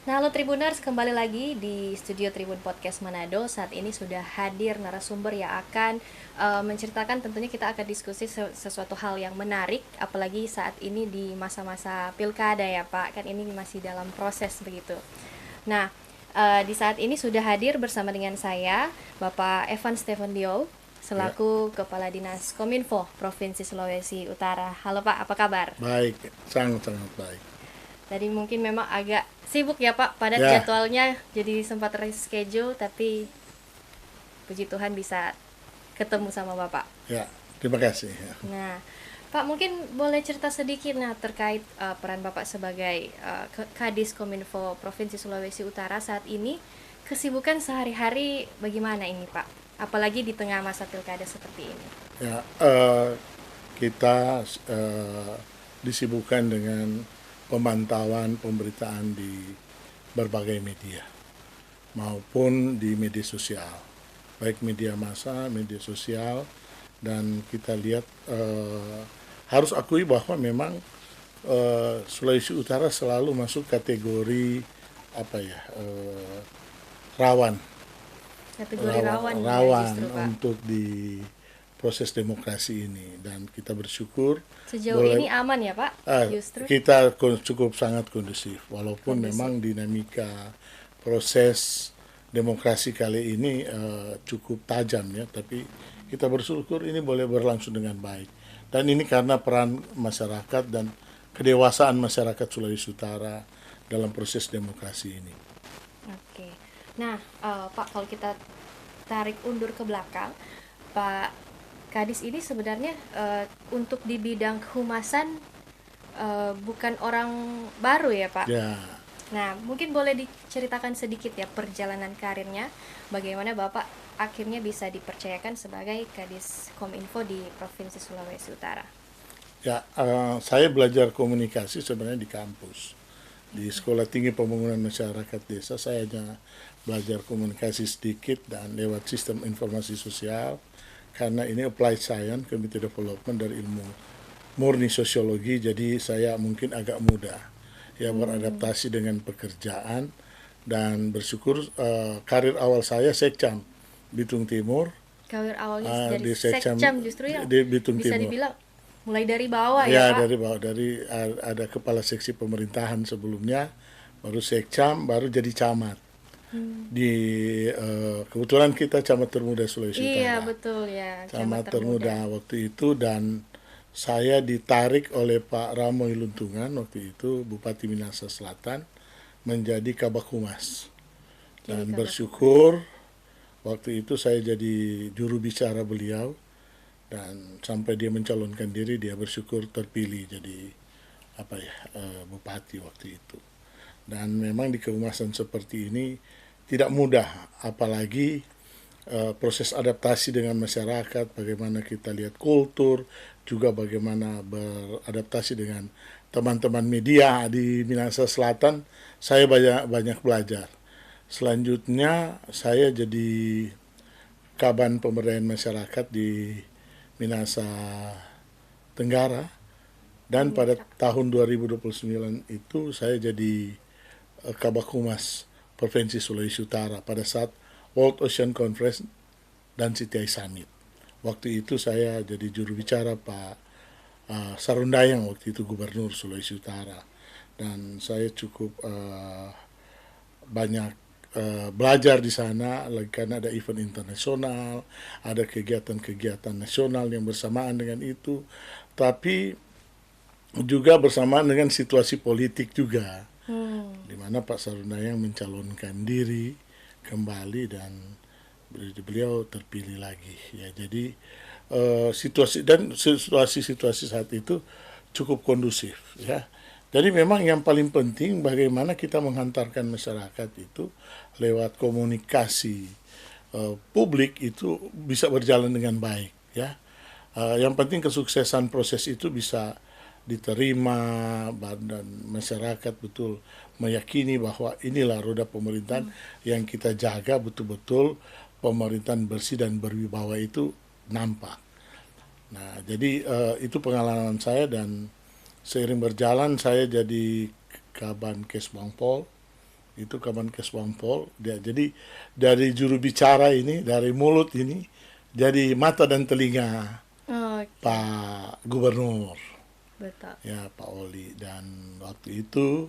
Nah, halo Tribuners, kembali lagi di studio Tribun Podcast Manado. Saat ini sudah hadir narasumber yang akan menceritakan, tentunya kita akan diskusi sesuatu hal yang menarik, apalagi saat ini di masa-masa pilkada ya Pak, kan ini masih dalam proses begitu. Nah, di saat ini sudah hadir bersama dengan saya, Bapak Evan Stephen Diol, Ya, selaku Kepala Dinas Kominfo Provinsi Sulawesi Utara. Halo Pak, apa kabar? baik, sangat-sangat baik. Tadi mungkin memang agak sibuk ya Pak, padat Ya, jadwalnya, jadi sempat reschedule, tapi puji Tuhan bisa ketemu sama Bapak. ya, terima kasih. Ya, Nah, Pak mungkin boleh cerita sedikit terkait peran Bapak sebagai Kadis Kominfo Provinsi Sulawesi Utara saat ini, kesibukan sehari-hari bagaimana ini Pak? Apalagi di tengah masa pilkada seperti ini. ya kita disibukkan dengan pemantauan pemberitaan di berbagai media maupun di media sosial, baik media massa, media sosial, dan kita lihat harus akui bahwa memang Sulawesi Utara selalu masuk kategori apa ya rawan Kategori rawan ya rawan justru Pak. untuk di proses demokrasi ini, dan kita bersyukur Sejauh boleh ini aman ya Pak, justru kita cukup sangat kondusif walaupun kondusif. memang dinamika proses demokrasi kali ini cukup tajam ya, tapi kita bersyukur ini boleh berlangsung dengan baik, dan ini karena peran masyarakat dan kedewasaan masyarakat Sulawesi Utara dalam proses demokrasi ini. Oke. Nah, Pak, kalau kita tarik undur ke belakang, Pak Kadis ini sebenarnya untuk di bidang kehumasan bukan orang baru ya, Pak. Ya, Nah, mungkin boleh diceritakan sedikit ya perjalanan karirnya, bagaimana Bapak akhirnya bisa dipercayakan sebagai Kadis Kominfo di Provinsi Sulawesi Utara. ya, saya belajar komunikasi sebenarnya di kampus. Di Sekolah Tinggi Pembangunan Masyarakat Desa saya hanya belajar komunikasi sedikit dan lewat sistem informasi sosial, karena ini applied science, community development dari ilmu murni sosiologi, jadi saya mungkin agak mudah ya beradaptasi dengan pekerjaan, dan bersyukur karir awal saya Sekcam Bitung Timur, Karir awalnya dari di Sekcam Sekcam justru yang di Bitung bisa Timur. dibilang mulai dari bawah ya, Ya, Pak. dari bawah, dari ada kepala seksi pemerintahan sebelumnya, baru sekcam, baru jadi camat. Di kebetulan kita camat termuda Sulawesi Iya, Utara. betul ya, camat Camat termuda. termuda waktu itu, dan saya ditarik oleh Pak Ramoy Luntungan waktu itu Bupati Minahasa Selatan menjadi Kabak Humas. Jadi Dan Kabak Humas. bersyukur waktu itu saya jadi juru bicara beliau, dan sampai dia mencalonkan diri dia bersyukur terpilih jadi apa ya bupati waktu itu. Dan memang di kehumasan seperti ini tidak mudah, apalagi proses adaptasi dengan masyarakat, bagaimana kita lihat kultur, juga bagaimana beradaptasi dengan teman-teman media di Minahasa Selatan. Saya banyak banyak belajar. Selanjutnya saya jadi kaban pemberdayaan masyarakat di Minahasa Tenggara, dan pada Mitra. tahun 2029 itu saya jadi Kabak Humas Provinsi Sulawesi Utara pada saat World Ocean Conference dan CTI Summit. Waktu itu saya jadi juru bicara Pak Sarundayang, waktu itu Gubernur Sulawesi Utara, dan saya cukup banyak belajar di sana lagi karena ada event internasional, ada kegiatan-kegiatan nasional yang bersamaan dengan itu, tapi juga bersamaan dengan situasi politik juga, Hmm, di mana Pak Sarunayang mencalonkan diri kembali dan beliau terpilih lagi ya. Jadi situasi saat itu cukup kondusif ya. Jadi memang yang paling penting bagaimana kita menghantarkan masyarakat itu lewat komunikasi publik itu bisa berjalan dengan baik ya. Yang penting kesuksesan proses itu bisa diterima, dan masyarakat betul meyakini bahwa inilah roda pemerintahan yang kita jaga betul-betul, pemerintahan bersih dan berwibawa itu nampak. Nah, jadi itu pengalaman saya, dan seiring berjalan saya jadi Kaban Kes Bangpol itu Kemenkes Wampol. Jadi dari juru bicara ini, dari mulut ini, jadi mata dan telinga Oke, Pak Gubernur, betul. ya Pak Oli. Dan waktu itu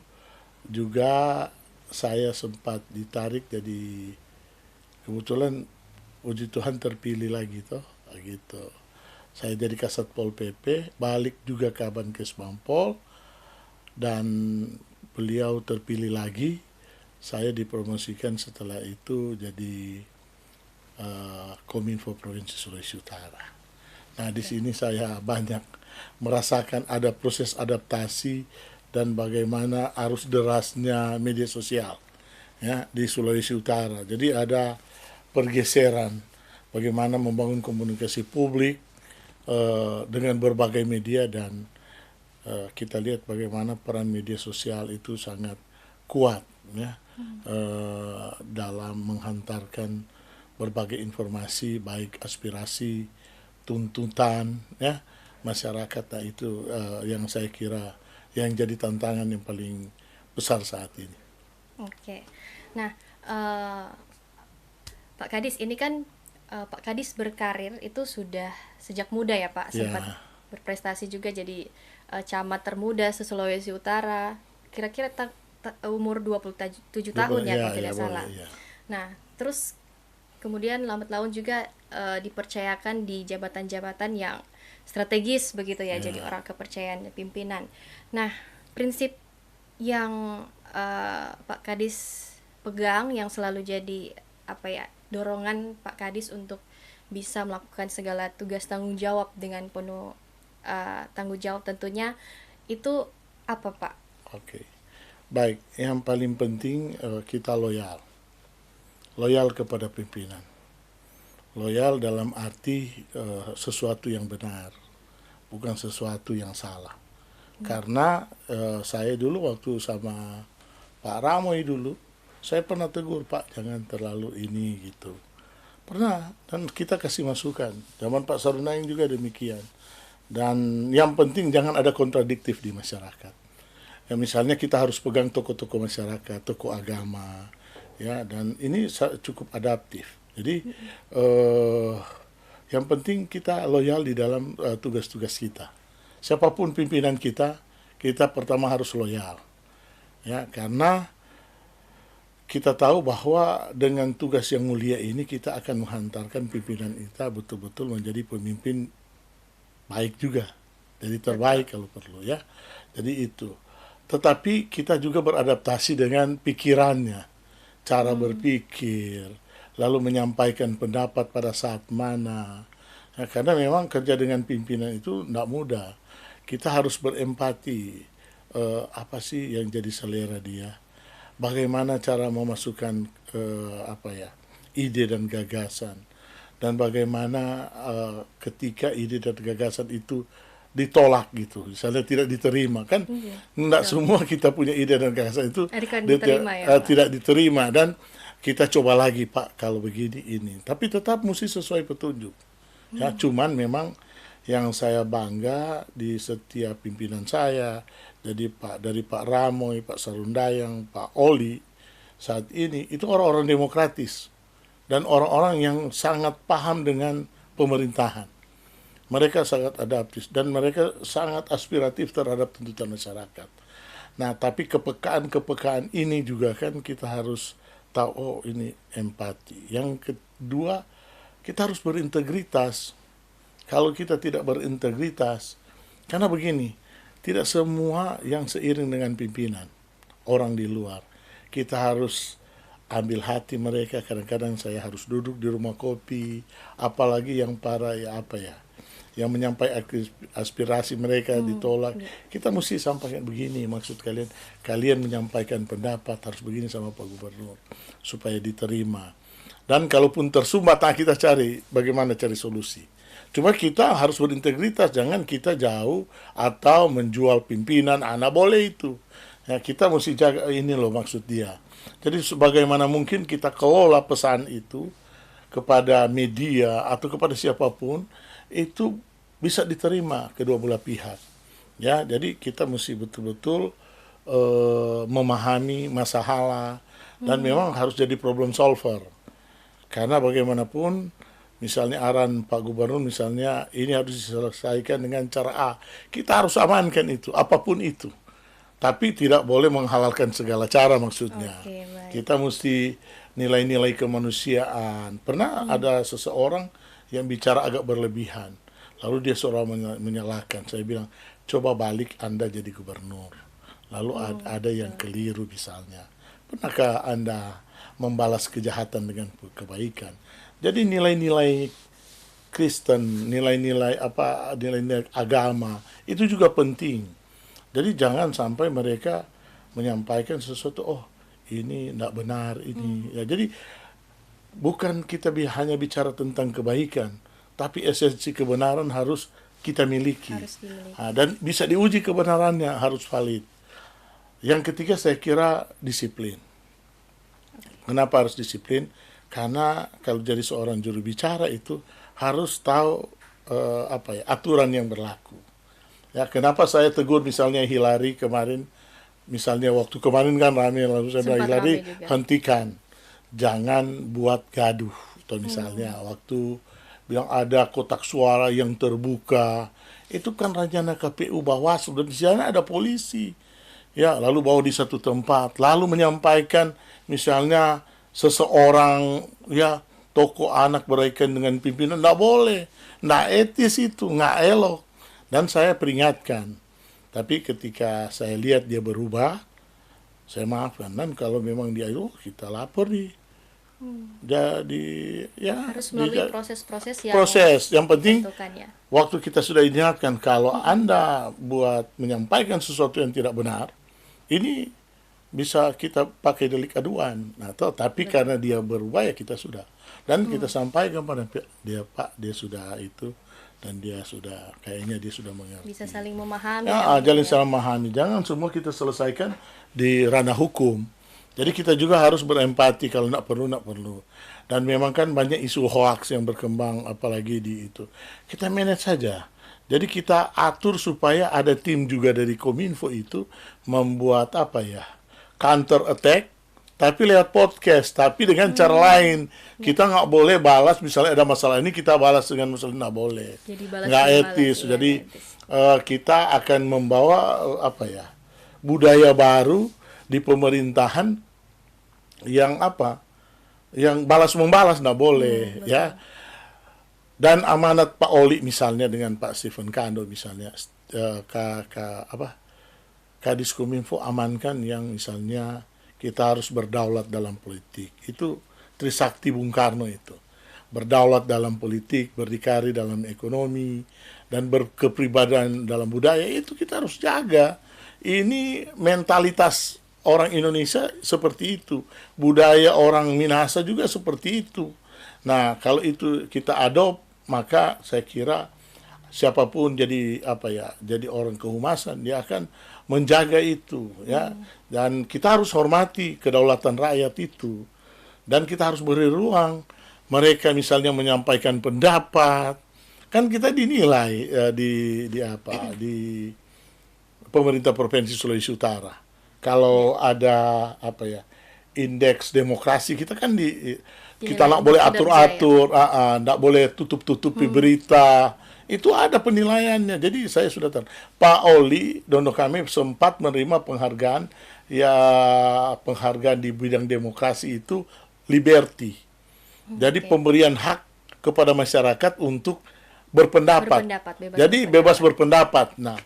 juga saya sempat ditarik, jadi kebetulan puji Tuhan terpilih lagi toh, gitu. Saya jadi Kasat Pol PP, balik juga ke Kemenkes Wampol, dan beliau terpilih lagi. Saya dipromosikan setelah itu jadi Kominfo Provinsi Sulawesi Utara. Nah, di sini saya banyak merasakan ada proses adaptasi dan bagaimana arus derasnya media sosial ya di Sulawesi Utara. Jadi ada pergeseran bagaimana membangun komunikasi publik dengan berbagai media, dan kita lihat bagaimana peran media sosial itu sangat kuat ya dalam menghantarkan berbagai informasi, baik aspirasi, tuntutan ya masyarakat. Nah itu yang saya kira yang jadi tantangan yang paling besar saat ini. Oke. Nah, Pak Kadis ini kan Pak Kadis berkarir itu sudah sejak muda ya Pak, sempat Ya, berprestasi juga jadi camat termuda se-Sulawesi Utara. Kira-kira umur 27 tahun ya kalau tidak salah. boleh, ya. Nah, terus kemudian lambat laun juga dipercayakan di jabatan-jabatan yang strategis begitu ya, jadi orang kepercayaan pimpinan. Nah, prinsip yang Pak Kadis pegang yang selalu jadi dorongan Pak Kadis untuk bisa melakukan segala tugas tanggung jawab dengan penuh tanggung jawab tentunya, itu apa Pak? Oke. Baik, yang paling penting kita loyal. Loyal kepada pimpinan. Loyal dalam arti sesuatu yang benar, bukan sesuatu yang salah. Karena saya dulu waktu sama Pak Ramoy dulu, saya pernah tegur, Pak jangan terlalu ini gitu. Pernah, dan kita kasih masukan. Zaman Pak Sarunayang juga demikian. Dan yang penting jangan ada kontradiktif di masyarakat. Ya, misalnya kita harus pegang tokoh-tokoh masyarakat, tokoh agama, ya, dan ini cukup adaptif. Jadi yang penting kita loyal di dalam tugas-tugas kita. Siapapun pimpinan kita, kita pertama harus loyal, ya, karena kita tahu bahwa dengan tugas yang mulia ini kita akan menghantarkan pimpinan kita betul-betul menjadi pemimpin baik juga, jadi terbaik kalau perlu ya. Jadi itu. Tetapi kita juga beradaptasi dengan pikirannya, cara berpikir, lalu menyampaikan pendapat pada saat mana. Ya, karena memang kerja dengan pimpinan itu tidak mudah. Kita harus berempati, apa sih yang jadi selera dia, bagaimana cara memasukkan ide dan gagasan, dan bagaimana ketika ide dan gagasan itu ditolak gitu, misalnya tidak diterima kan, tidak semua kita punya ide dan gagasan itu Diterima ya, Pak? tidak diterima, dan kita coba lagi Pak kalau begini ini, tapi tetap mesti sesuai petunjuk ya. Cuman memang yang saya bangga di setiap pimpinan saya, jadi dari Pak Ramoy, Pak Sarundayang, Pak Oli saat ini itu orang-orang demokratis dan orang-orang yang sangat paham dengan pemerintahan. Mereka sangat adaptif dan mereka sangat aspiratif terhadap tuntutan masyarakat. Nah, tapi kepekaan-kepekaan ini juga kan kita harus tahu, oh ini empati. Yang kedua, kita harus berintegritas. Kalau kita tidak berintegritas, karena begini, tidak semua yang seiring dengan pimpinan, orang di luar. Kita harus ambil hati mereka, kadang-kadang saya harus duduk di rumah kopi, apalagi yang para yang menyampaikan aspirasi mereka ditolak. Kita mesti sampaikan begini, maksud kalian menyampaikan pendapat harus begini sama Pak Gubernur, supaya diterima. Dan kalaupun tersumbat, kita cari bagaimana cari solusi. Cuma kita harus berintegritas, jangan kita jauh atau menjual pimpinan, anak boleh itu. Ya, kita mesti jaga ini loh maksud dia. Jadi sebagaimana mungkin kita kelola pesan itu kepada media atau kepada siapapun, itu bisa diterima kedua belah pihak. Ya, jadi kita mesti betul-betul memahami masalah, dan memang harus jadi problem solver. Karena bagaimanapun, misalnya arahan Pak Gubernur misalnya ini harus diselesaikan dengan cara A. Kita harus amankan itu, apapun itu. Tapi tidak boleh menghalalkan segala cara maksudnya. Oke, baik. Kita mesti nilai-nilai kemanusiaan. Pernah ada seseorang yang bicara agak berlebihan. Lalu dia seorang menyalahkan. Saya bilang, coba balik Anda jadi gubernur. Lalu ada yang keliru misalnya. Pernahkah Anda membalas kejahatan dengan kebaikan? Jadi nilai-nilai Kristen, nilai-nilai agama itu juga penting. Jadi jangan sampai mereka menyampaikan sesuatu, oh ini tidak benar ini. Ya, jadi bukan kita hanya bicara tentang kebaikan, tapi esensi kebenaran harus kita miliki. Harus dimiliki. Dan bisa diuji kebenarannya, harus valid. Yang ketiga saya kira disiplin. Kenapa harus disiplin? Karena kalau jadi seorang juru bicara itu harus tahu aturan yang berlaku. Ya, kenapa saya tegur misalnya Hillary kemarin, misalnya waktu kemarin kan rame, lalu saya bilang Hillary hentikan, jangan buat gaduh. Atau misalnya waktu bilang ada kotak suara yang terbuka, itu kan rencana KPU Bawaslu dan di sana ada polisi. Ya, lalu bawa di satu tempat, lalu menyampaikan misalnya seseorang ya tokoh anak berkaitan dengan pimpinan, nggak boleh, nggak etis itu, nggak elok. Dan saya peringatkan, tapi ketika saya lihat dia berubah, saya maafkan. Dan kalau memang dia itu, kita lapor di, jadi ya harus melalui proses-proses yang yang penting ditentukan, ya. Waktu kita sudah ingatkan kalau Anda buat menyampaikan sesuatu yang tidak benar, ini bisa kita pakai delik aduan. Nah, tapi karena dia berubah ya kita sudah. Dan kita sampaikan pada dia, Pak, dia sudah itu. Dan dia sudah, kayaknya dia sudah mengerti. Bisa saling memahami. Ya, saling memahami. Jangan semua kita selesaikan di ranah hukum. Jadi kita juga harus berempati kalau nak perlu. Dan memang kan banyak isu hoax yang berkembang, apalagi di itu. Kita manage saja. Jadi kita atur supaya ada tim juga dari Kominfo itu membuat counter attack, tapi lewat podcast, tapi dengan cara lain. Kita nggak boleh balas, misalnya ada masalah ini kita balas dengan masalah, nggak boleh. Nggak etis. Jadi kita akan membawa budaya baru di pemerintahan yang yang balas-membalas, nggak boleh. Ya. Dan amanat Pak Oli misalnya dengan Pak Stephen Kando misalnya, Kadis Kominfo amankan yang misalnya kita harus berdaulat dalam politik. Itu Trisakti Bung Karno itu. Berdaulat dalam politik, berdikari dalam ekonomi, dan berkepribadian dalam budaya, itu kita harus jaga. Ini mentalitas orang Indonesia seperti itu. Budaya orang Minahasa juga seperti itu. Nah, kalau itu kita adopt, maka saya kira siapapun jadi jadi orang kehumasan, dia akan menjaga itu, ya. Dan kita harus hormati kedaulatan rakyat itu. Dan kita harus beri ruang mereka misalnya menyampaikan pendapat. Kan kita dinilai di pemerintah Provinsi Sulawesi Utara. Kalau ada indeks demokrasi, kita kan kita nggak boleh atur-atur, nggak boleh tutup-tutupi berita. Itu ada penilaiannya. Jadi saya sudah tahu. Pak Oli Dondo kami sempat menerima penghargaan di bidang demokrasi itu Liberty. Jadi pemberian hak kepada masyarakat untuk berpendapat. Bebas berpendapat. Nah,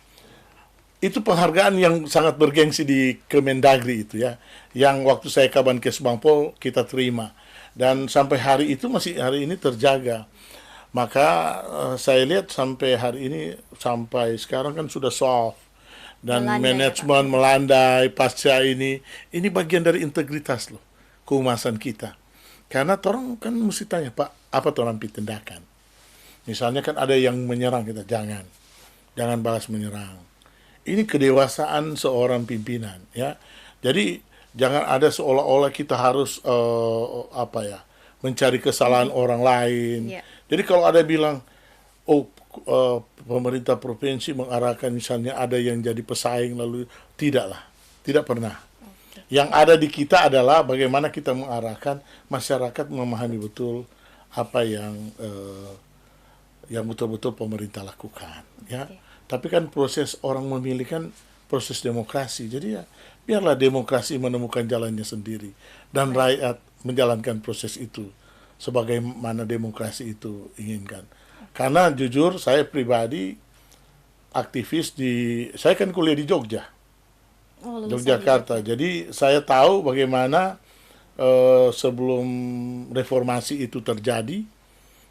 itu penghargaan yang sangat bergengsi di Kemendagri itu, ya. Yang waktu saya Kabankes Bangpol kita terima. Dan sampai hari ini terjaga. Maka saya lihat sampai hari ini, sampai sekarang kan sudah soft. Dan manajemen melandai pasca ini bagian dari integritas loh, kehumasan kita. Karena orang kan mesti tanya, Pak, apa orang tindakan? Misalnya kan ada yang menyerang kita, jangan balas menyerang. Ini kedewasaan seorang pimpinan, ya. Jadi jangan ada seolah-olah kita harus mencari kesalahan orang lain. Jadi kalau ada bilang, pemerintah provinsi mengarahkan misalnya ada yang jadi pesaing, lalu tidak pernah. Yang ada di kita adalah bagaimana kita mengarahkan masyarakat memahami betul apa yang betul-betul pemerintah lakukan, ya. Oke. Tapi kan proses orang memilih kan proses demokrasi. Jadi ya biarlah demokrasi menemukan jalannya sendiri dan rakyat menjalankan proses itu sebagaimana demokrasi itu inginkan. Karena jujur saya pribadi aktivis saya kan kuliah di Jogja, Oh, lulusan di Yogyakarta. Jogja. Jadi saya tahu bagaimana sebelum reformasi itu terjadi,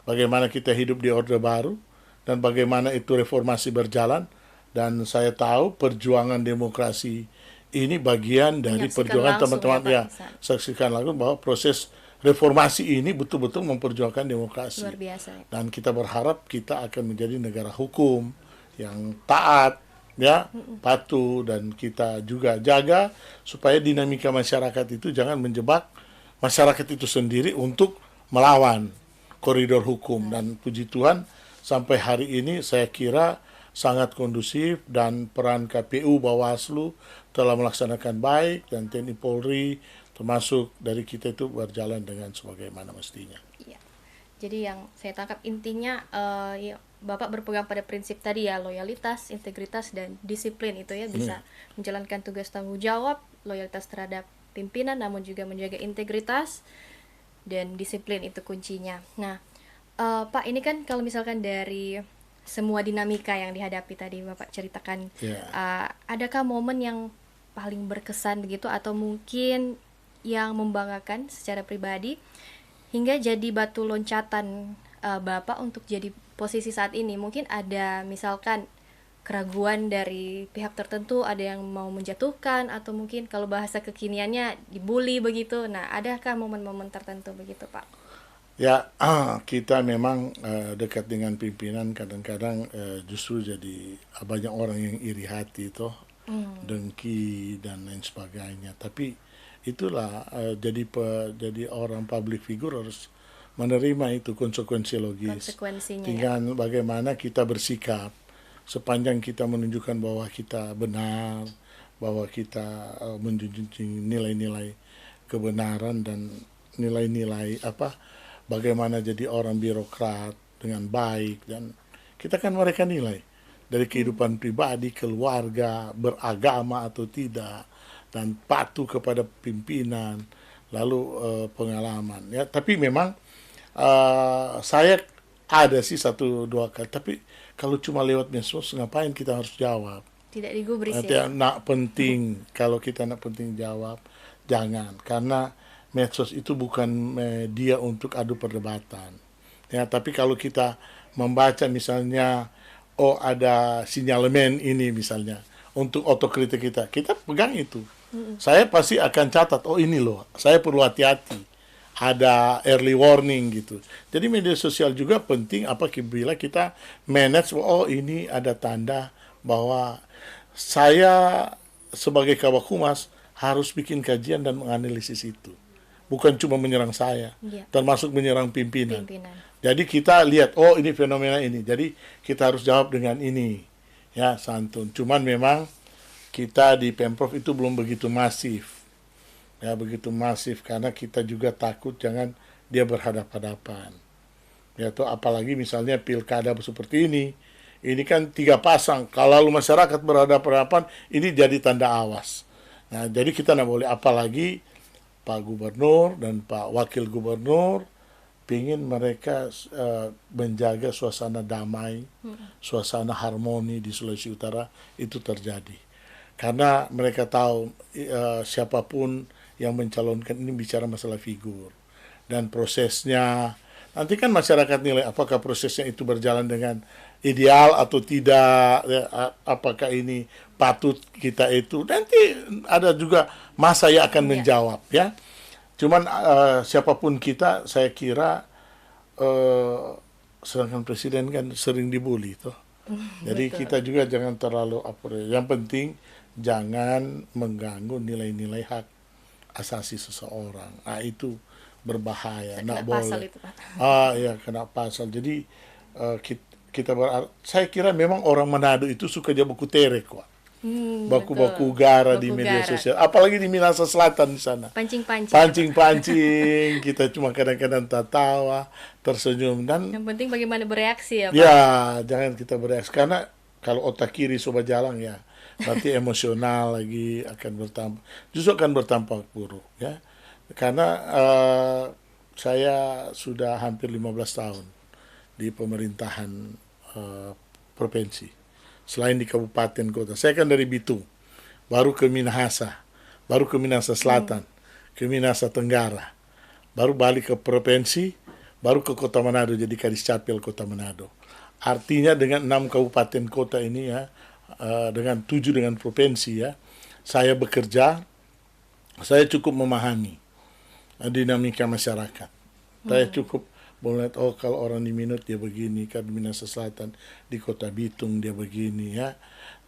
bagaimana kita hidup di Orde Baru, dan bagaimana itu reformasi berjalan. Dan saya tahu perjuangan demokrasi ini bagian dari Menyaksikan perjuangan langsung teman-teman ya, Pak, ya, di sana. saksikan langsung bahwa proses reformasi ini betul-betul memperjuangkan demokrasi. Luar biasa ya. Dan kita berharap kita akan menjadi negara hukum yang taat, ya, patuh, dan kita juga jaga supaya dinamika masyarakat itu jangan menjebak masyarakat itu sendiri untuk melawan koridor hukum. Dan puji Tuhan sampai hari ini saya kira sangat kondusif dan peran KPU, Bawaslu telah melaksanakan baik dan TNI Polri termasuk dari kita itu berjalan dengan sebagaimana mestinya. Iya. Jadi yang saya tangkap intinya ya, Bapak berpegang pada prinsip tadi ya, loyalitas, integritas, dan disiplin itu ya, bisa menjalankan tugas tanggung jawab, loyalitas terhadap pimpinan, namun juga menjaga integritas dan disiplin itu kuncinya. Nah, Pak, ini kan kalau misalkan dari semua dinamika yang dihadapi tadi Bapak ceritakan, Ya. adakah momen yang paling berkesan begitu atau mungkin yang membanggakan secara pribadi hingga jadi batu loncatan Bapak untuk jadi posisi saat ini? Mungkin ada misalkan keraguan dari pihak tertentu, ada yang mau menjatuhkan, atau mungkin kalau bahasa kekiniannya dibully begitu. Nah, adakah momen-momen tertentu begitu, Pak? Ya, kita memang dekat dengan pimpinan kadang-kadang justru jadi banyak orang yang iri hati toh, dengki dan lain sebagainya. Tapi itulah jadi orang public figure harus menerima itu konsekuensi logis. Konsekuensinya ya. Tinggal bagaimana kita bersikap sepanjang kita menunjukkan bahwa kita benar, bahwa kita menjunjung nilai-nilai kebenaran dan nilai-nilai bagaimana jadi orang birokrat dengan baik, dan kita kan mereka nilai dari kehidupan pribadi, keluarga, beragama atau tidak, dan patuh kepada pimpinan, lalu pengalaman ya. Tapi memang saya ada sih satu dua kali, tapi kalau cuma lewat medsos ngapain kita harus jawab? Tidak digubris Nanti ya. nak penting, kalau kita nak penting jawab, jangan, karena medsos itu bukan media untuk adu perdebatan. Ya, tapi kalau kita membaca misalnya, oh ada sinyalemen ini misalnya, untuk otokritik kita pegang itu. Saya pasti akan catat, oh ini loh, saya perlu hati-hati. Ada early warning gitu. Jadi media sosial juga penting apabila kita manage, oh ini ada tanda bahwa saya sebagai Kabak Humas harus bikin kajian dan menganalisis itu. Bukan cuma menyerang saya, Iya. termasuk menyerang pimpinan. Pimpinan. Jadi kita lihat, oh ini fenomena ini. Jadi kita harus jawab dengan ini. Ya, santun. Cuman memang kita di Pemprov itu belum begitu masif. Ya, begitu masif karena kita juga takut jangan dia berhadapan-hadapan. Ya, tuh apalagi misalnya pilkada seperti ini. Ini kan 3 pasang. Kalau masyarakat berhadapan-hadapan, ini jadi tanda awas. Nah, jadi kita nggak boleh, apalagi Pak Gubernur dan Pak Wakil Gubernur ingin mereka menjaga suasana damai, suasana harmoni di Sulawesi Utara itu terjadi. Karena mereka tahu siapapun yang mencalonkan ini bicara masalah figur. Dan prosesnya, nanti kan masyarakat nilai apakah prosesnya itu berjalan dengan ideal atau tidak, ya, apakah ini patut kita itu. Nanti ada juga masa yang akan menjawab ya. Cuman siapapun kita, saya kira sedangkan presiden kan sering dibully toh. Jadi Betul. kita juga jangan terlalu yang penting jangan mengganggu nilai-nilai hak asasi seseorang. Nah, itu berbahaya, Kena nggak pasal boleh. itu, Pak. Ya kena pasal. Jadi saya kira memang orang Manado itu suka jamu kutere kok. Baku-baku betul. gara di Baku media gara. sosial. Apalagi di Minahasa Selatan di sana. Pancing-pancing. Pancing-pancing, kita cuma kadang-kadang tertawa, tersenyum. Dan Yang penting bagaimana bereaksi ya Pak. ya, jangan kita bereaksi. Karena kalau otak kiri sobat jalan ya, berarti emosional lagi akan bertambah. Justru akan bertambah buruk ya. Karena saya sudah hampir 15 tahun di pemerintahan provinsi. Selain di kabupaten kota. Saya kan dari Bitung, baru ke Minahasa, baru ke Minahasa Selatan, ke Minahasa Tenggara, baru balik ke provinsi, baru ke Kota Manado jadi Kadis Capil Kota Manado. Artinya dengan 6 kabupaten kota ini ya, dengan 7 dengan provinsi ya, saya bekerja, saya cukup memahami dinamika masyarakat. Saya cukup melihat, oh kalau orang di Minot dia begini, kan di Minahasa Selatan, di Kota Bitung dia begini ya.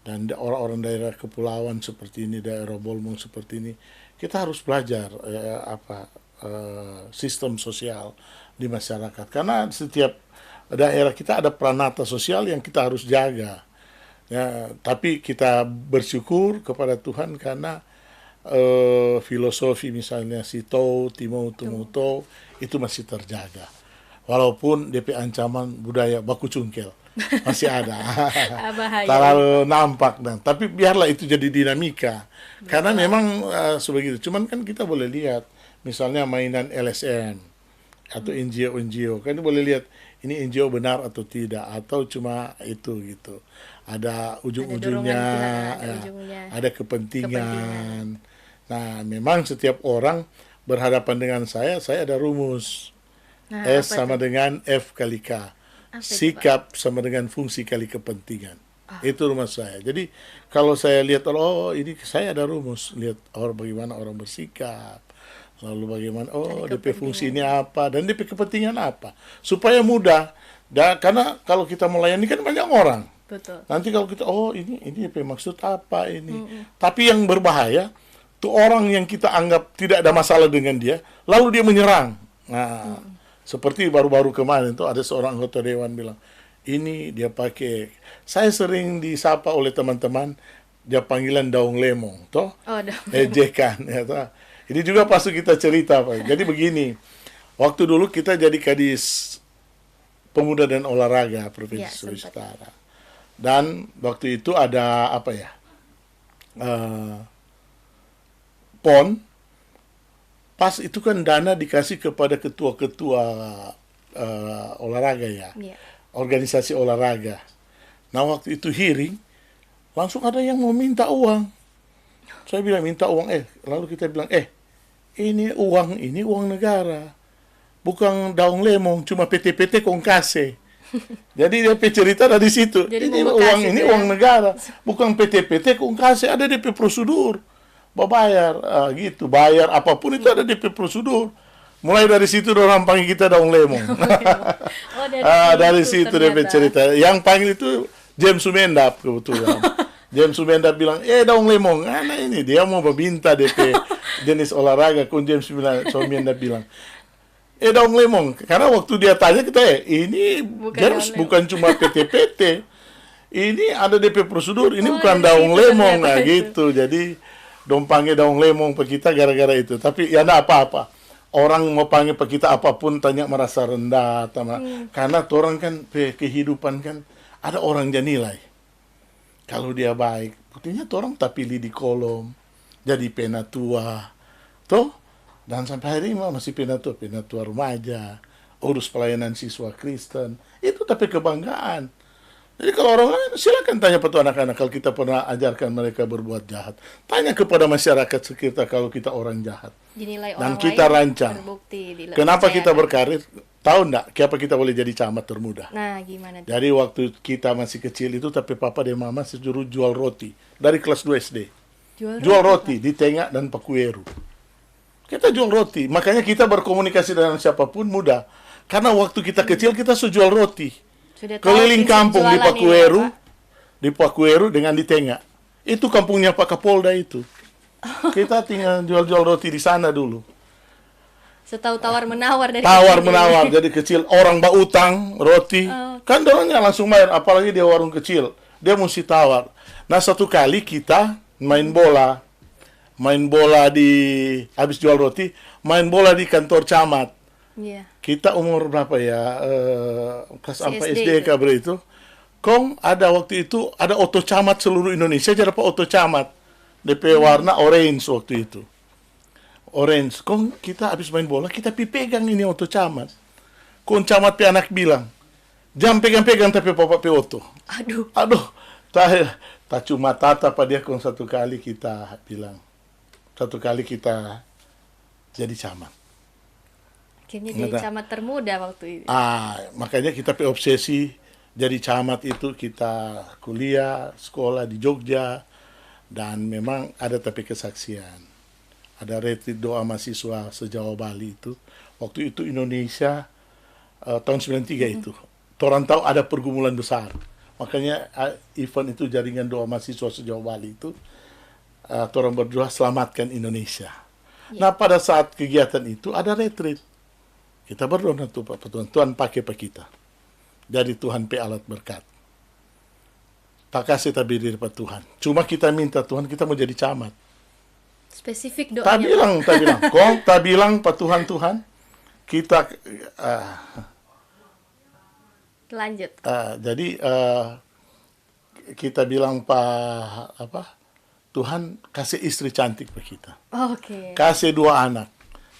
Dan orang-orang daerah kepulauan seperti ini, daerah Bolmong seperti ini, kita harus belajar sistem sosial di masyarakat. Karena setiap daerah kita ada pranata sosial yang kita harus jaga. Ya, tapi kita bersyukur kepada Tuhan karena filosofi misalnya Sito, Timo, Tumuto itu masih terjaga. Walaupun DP ancaman budaya baku cungkel masih ada. Bahaya. Terlalu nampak dan tapi biarlah itu jadi dinamika. Karena memang sebegitu. Cuman kan kita boleh lihat misalnya mainan LSM atau NGO kan boleh lihat ini NGO benar atau tidak atau cuma itu gitu. Ada ujung-ujungnya, ada kepentingan. Nah, memang setiap orang berhadapan dengan saya ada rumus. Nah, S sama dengan F kali K. Sikap sama dengan fungsi kali kepentingan. Itu rumus saya. Jadi kalau saya lihat, oh ini saya ada rumus. Lihat bagaimana orang bersikap. Lalu bagaimana, DP fungsi ini apa. Dan DP kepentingan apa. Supaya mudah. Karena kalau kita melayani kan banyak orang. Betul. Nanti kalau kita, ini DP maksud apa ini. Tapi yang berbahaya, tuh orang yang kita anggap tidak ada masalah dengan dia, lalu dia menyerang. Nah, seperti baru-baru kemarin tuh ada seorang anggota dewan bilang, ini dia pakai, saya sering disapa oleh teman-teman, dia panggilan daung lemong, toh? Ejekan, ya toh? Ini juga pasti kita cerita, Pak. Jadi begini, waktu dulu kita jadi Kadis Pemuda dan Olahraga Provinsi Sulawesi Utara. Dan waktu itu ada PON, pas itu kan dana dikasih kepada ketua-ketua olahraga ya, organisasi olahraga. Nah waktu itu hearing, langsung ada yang mau minta uang. Saya bilang minta uang, lalu kita bilang, ini uang negara, bukan daung lemong, cuma PT-PT kongkase. Jadi dia cerita dari situ. Jadi ini uang negara, bukan PT-PT kongkase, ada DP prosedur. Bayar gitu, bayar apapun itu ada DP prosedur. Mulai dari situ orang panggil kita daung lemong. Dari situ DP cerita. Yang panggil itu James Sumendap kebetulan. James Sumendap bilang, daung lemong. Nah ini dia mau meminta DP jenis olahraga. Kun James Sumendap bilang, daung lemong. Karena waktu dia tanya kita, ini James bukan cuma PT-PT. Ini ada DP prosedur. Ini bukan daung lemong. Nah gitu. Jadi dong panggil daung lemong pe kita gara-gara itu. Tapi ya enggak apa-apa. Orang mau panggil pe kita apapun tanya merasa rendah. Karena orang kan kehidupan kan ada orang yang nilai. Kalau dia baik. Buktinya orang tak pilih di kolom. Jadi penatua. Toh? Dan sampai hari ini masih penatua remaja. Urus pelayanan siswa Kristen. Itu tapi kebanggaan. Jadi kalau orang lain, silakan tanya pada anak-anak kalau kita pernah ajarkan mereka berbuat jahat. Tanya kepada masyarakat sekitar kalau kita orang jahat. Dinilai dan orang kita lain rancang. Kenapa kita berkarir? Tahu enggak? Kenapa kita boleh jadi camat termuda? Nah, gimana? Jadi waktu kita masih kecil itu, tapi papa dan mama suruh jual roti. Dari kelas 2 SD. Jual roti di Tengah dan Pakueru. Kita jual roti. Makanya kita berkomunikasi dengan siapapun mudah. Karena waktu kita kecil, kita jual roti. Keliling kampung di Pakueru dengan di Tengah. Itu kampungnya Pak Kapolda itu. Kita tinggal jual-jual roti di sana dulu. Setahu tawar-menawar dari Tawar-menawar dari kecil. Orang utang roti. Kan orangnya langsung bayar. Apalagi dia warung kecil. dia mesti tawar. Nah, satu kali kita main bola di habis jual roti, main bola di kantor camat. Iya. Kita umur berapa ya? Kelas Si 4 SD SD itu. kabar itu. Kong ada waktu itu ada oto camat seluruh Indonesia, jadi apa oto camat. DP warna orange waktu itu. Orange. Kong kita habis main bola, kita pegang ini oto camat. Kong camat pe anak bilang, "Jangan pegang-pegang tapi papa pe oto." Aduh. Aduh, tak cuma tata pada dia kong satu kali kita bilang. Satu kali kita jadi camat. Akhirnya jadi Nggak. camat termuda waktu itu. Makanya kita pe obsesi jadi camat itu, kita kuliah, sekolah di Jogja, dan memang ada tapi kesaksian. Ada retreat doa mahasiswa se-Jawa Bali itu. Waktu itu Indonesia tahun 93 itu. Orang tahu ada pergumulan besar. Makanya event itu jaringan doa mahasiswa se-Jawa Bali itu. Orang berdoa selamatkan Indonesia. Nah, pada saat kegiatan itu ada retreat. Kita berdoa tuh Pak Tuhan, Tuhan pakai Pak kita. Dari Tuhan pe alat berkat. Tak kasih tabir dari Pak Tuhan. Cuma kita minta Tuhan, kita mau jadi camat. Spesifik Tak doanya. bilang. Kong, tak bilang Pak Tuhan, kita Lanjut. jadi kita bilang Tuhan kasih istri cantik Pak kita. Oke. Kasih 2 anak.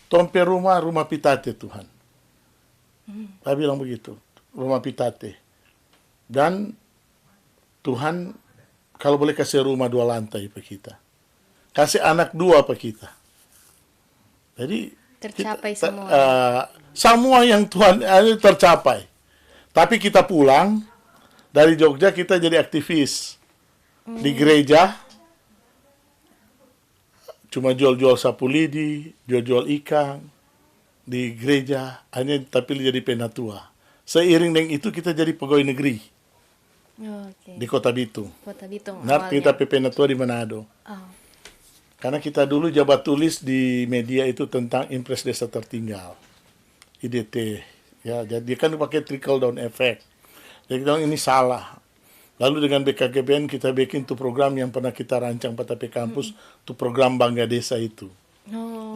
Tompe rumah pitate Tuhan. Saya bilang begitu, rumah pitate. Dan Tuhan kalau boleh kasih rumah 2 lantai Pak kita. Kasih anak 2 Pak kita. Jadi Tercapai kita, semua. semua yang Tuhan tercapai. Tapi kita pulang dari Jogja, kita jadi aktivis di gereja. Cuma jual-jual sapu lidi, jual-jual ikan di gereja, hanya tapi jadi penatua. Seiring dengan itu kita jadi pegawai negeri Oke. di Kota Bitung. Kota Bitung Nah, kita awalnya. penatua di Manado. Oh. Karena kita dulu jabat tulis di media itu tentang Impres Desa Tertinggal, IDT. Ya, jadi kan pakai trickle down effect. Jadi kita bilang ini salah. Lalu dengan BKKBN kita bikin tuh program yang pernah kita rancang PTP Kampus, tuh program Bangga Desa itu. Oh.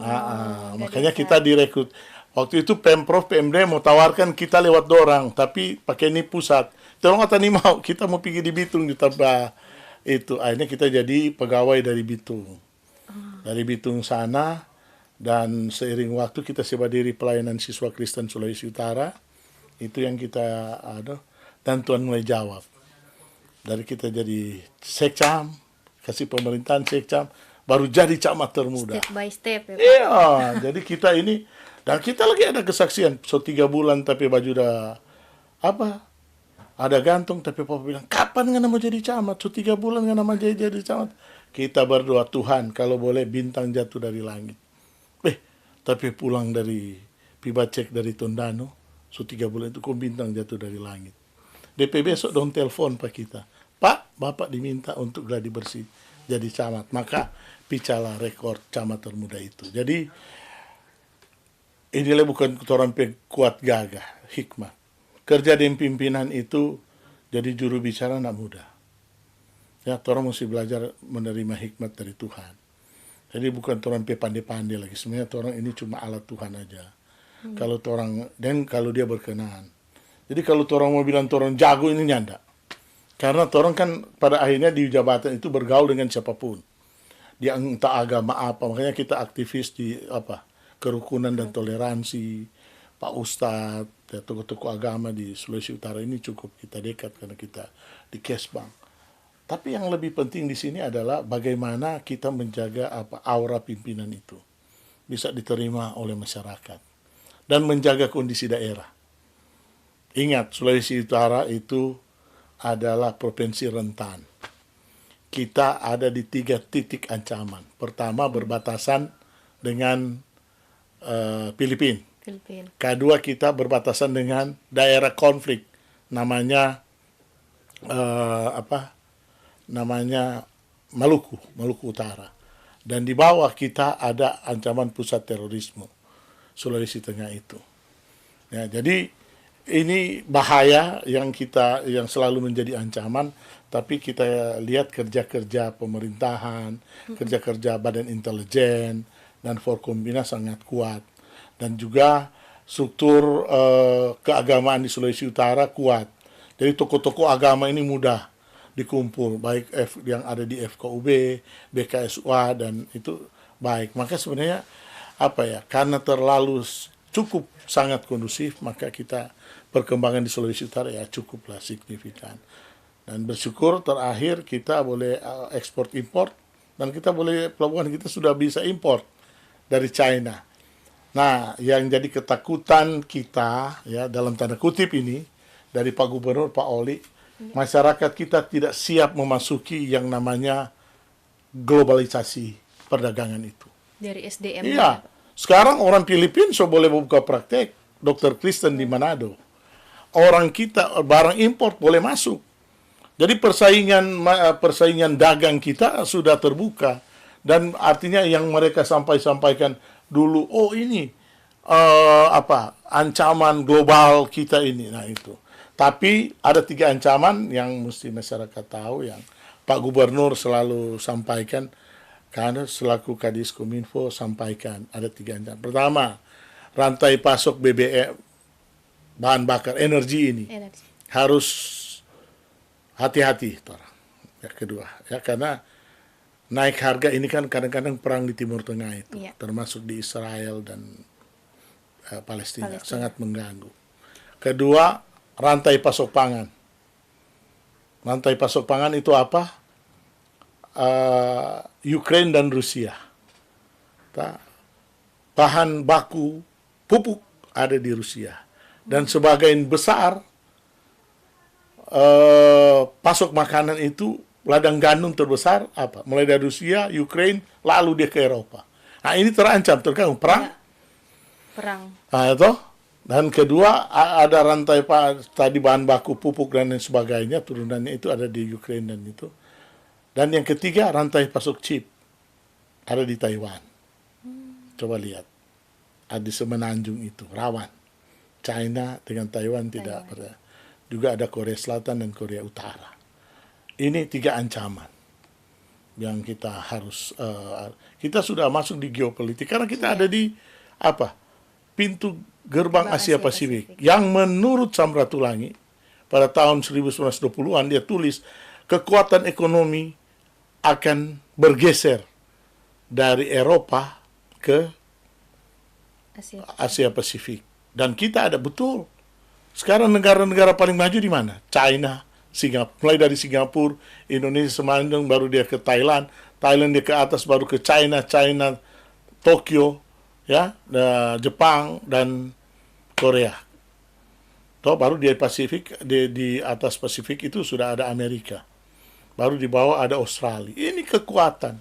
Makanya kita direkrut. Waktu itu Pemprov, PMD mau tawarkan kita lewat dorang, tapi pakai ini pusat. Tolong kata nih mau, kita mau pergi di Bitung ditambah itu. Akhirnya kita jadi pegawai dari Bitung. Dari Bitung sana, dan seiring waktu kita sewa diri pelayanan siswa Kristen Sulawesi Utara. Itu yang kita dan Tuhan mulai jawab. Dari kita jadi sekcam, kasih pemerintahan sekcam, baru jadi camat termuda. Step by step ya, Pak. Iya, jadi kita ini, dan kita lagi ada kesaksian, 3 bulan tapi baju udah ada gantung, tapi papa bilang, kapan nggak mau jadi camat? 3 bulan nggak mau jadi camat. Kita berdoa, Tuhan kalau boleh bintang jatuh dari langit. Tapi pulang dari Pibacek dari Tondano, 3 bulan itu kok bintang jatuh dari langit. DP besok dong telepon Pak kita. Pak, Bapak diminta untuk gladi bersih jadi camat. Maka picalah rekor camat termuda itu. Jadi inilah bukan orang kuat gagah, hikmah. Kerja di pimpinan itu jadi juru bicara nak mudah. Ya, orang mesti belajar menerima hikmat dari Tuhan. Jadi bukan orang pandai-pandai lagi. Sebenarnya orang ini cuma alat Tuhan aja. Kalau orang, dan kalau dia berkenan. Jadi kalau orang mau bilang orang jago ini nyanda. Karena orang kan pada akhirnya di jabatan itu bergaul dengan siapapun. Dia entah agama apa, makanya kita aktivis di kerukunan dan toleransi. Pak Ustadz, ya, tokoh-tokoh agama di Sulawesi Utara ini cukup kita dekat karena kita di Kesbang. Tapi yang lebih penting di sini adalah bagaimana kita menjaga aura pimpinan itu bisa diterima oleh masyarakat dan menjaga kondisi daerah. Ingat, Sulawesi Utara itu adalah provinsi rentan. Kita ada di 3 titik ancaman. Pertama, berbatasan dengan Filipina. Kedua, kita berbatasan dengan daerah konflik. Namanya Maluku Utara. Dan di bawah kita ada ancaman pusat terorisme Sulawesi Tengah itu. Ya, jadi ini bahaya yang selalu menjadi ancaman, tapi kita lihat kerja-kerja pemerintahan, kerja-kerja badan intelijen dan Forkompimda sangat kuat, dan juga struktur keagamaan di Sulawesi Utara kuat. Jadi tokoh-tokoh agama ini mudah dikumpul, baik yang ada di FKUB, BKSUA, dan itu baik. Maka sebenarnya karena terlalu cukup sangat kondusif, maka kita perkembangan di Sulawesi Utara ya cukuplah signifikan. Dan bersyukur terakhir kita boleh ekspor impor, dan kita boleh, pelabuhan kita sudah bisa impor dari China. Nah, yang jadi ketakutan kita ya dalam tanda kutip ini dari Pak Gubernur Pak Oli, masyarakat kita tidak siap memasuki yang namanya globalisasi perdagangan itu. Dari SDM. Iya. Sekarang orang Filipina so boleh buka praktek, Dr. Kristen di Manado. Orang kita barang impor boleh masuk. Jadi persaingan dagang kita sudah terbuka, dan artinya yang mereka sampaikan dulu, oh ini ancaman global kita ini. Nah itu. Tapi ada 3 ancaman yang mesti masyarakat tahu, yang Pak Gubernur selalu sampaikan, karena selaku Kadis Kominfo sampaikan ada 3 ancaman. Pertama, rantai pasok BBM, bahan bakar energi ini harus hati-hati. Ya, kedua, ya karena naik harga ini kan kadang-kadang perang di Timur Tengah itu, termasuk di Israel dan Palestina, sangat mengganggu. Kedua, rantai pasok pangan. Rantai pasok pangan itu apa? Ukraina dan Rusia. Bahan baku pupuk ada di Rusia, dan sebagian besar pasok makanan itu, ladang gandum terbesar mulai dari Rusia, Ukraina, lalu dia ke Eropa. Nah ini terancam, terganggu perang. Nah itu. Dan kedua, ada rantai tadi bahan baku pupuk dan lain sebagainya, turunannya itu ada di Ukraina dan itu. Dan yang ketiga, rantai pasok chip ada di Taiwan. Coba lihat, ada di semenanjung itu rawan. China dengan Taiwan tidak pada. Juga ada Korea Selatan dan Korea Utara. Ini 3 ancaman yang kita harus kita sudah masuk di geopolitik karena kita ada di pintu gerbang Asia Pasifik yang menurut Samratulangi pada tahun 1920-an dia tulis kekuatan ekonomi akan bergeser dari Eropa ke Asia Pasifik, dan kita ada betul. Sekarang negara-negara paling maju di mana? China, Singapura, mulai dari Singapura, Indonesia semandung, baru dia ke Thailand, Thailand dia ke atas, baru ke China, Tokyo, ya, Jepang dan Korea. Toh baru di Pasifik, di atas Pasifik itu sudah ada Amerika. Baru di bawah ada Australia. Ini kekuatan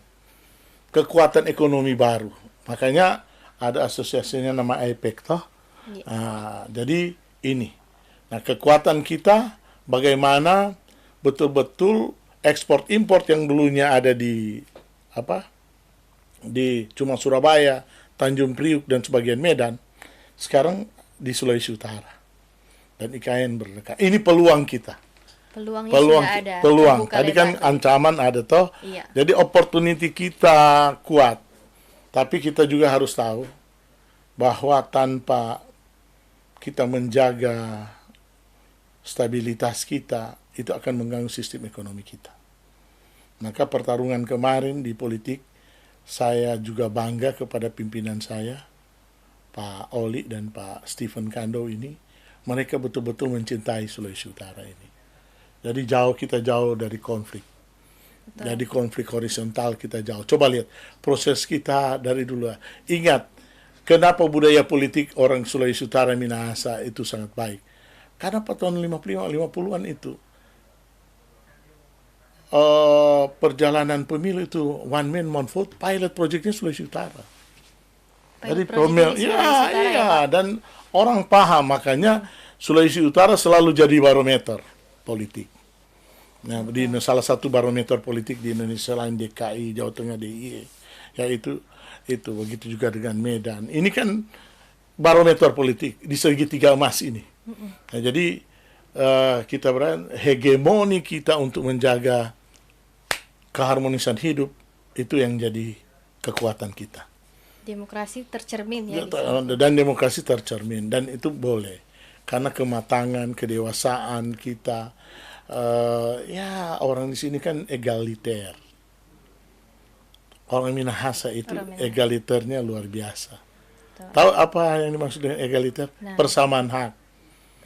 ekonomi baru. Makanya ada asosiasinya nama APEC toh. Jadi ini. Nah, kekuatan kita bagaimana betul-betul ekspor impor yang dulunya ada di cuma Surabaya, Tanjung Priuk dan sebagian Medan, sekarang di Sulawesi Utara dan IKN berdekat. Ini peluang kita. Peluangnya sudah ada. Peluang. Tadi kan ancaman ada toh. Iya. Jadi opportunity kita kuat. Tapi kita juga harus tahu bahwa tanpa kita menjaga stabilitas kita, itu akan mengganggu sistem ekonomi kita. Maka pertarungan kemarin di politik, saya juga bangga kepada pimpinan saya, Pak Oli dan Pak Stephen Kando ini. Mereka betul-betul mencintai Sulawesi Utara ini. Jadi kita jauh dari konflik. Betul. Jadi konflik horizontal kita jauh. Coba lihat proses kita dari dulu. Ingat, kenapa budaya politik orang Sulawesi Utara Minahasa itu sangat baik. Karena pada tahun 50-an itu perjalanan pemilu itu one man one vote, pilot projectnya Sulawesi Utara. Jadi dan orang paham, makanya Sulawesi Utara selalu jadi barometer politik. Nah, di salah satu barometer politik di Indonesia lain DKI, Jawa Tengah, DIY, yaitu begitu juga dengan Medan. Ini kan barometer politik di segitiga emas ini. Nah, jadi kita hegemoni kita untuk menjaga keharmonisan hidup itu yang jadi kekuatan kita. Demokrasi tercermin ya. Dan demokrasi tercermin, dan itu boleh karena kematangan, kedewasaan kita. Ya orang di sini kan egaliter. Orang Minahasa itu egaliternya luar biasa. Betul. Tahu apa yang dimaksud dengan egaliter? Nah, persamaan hak.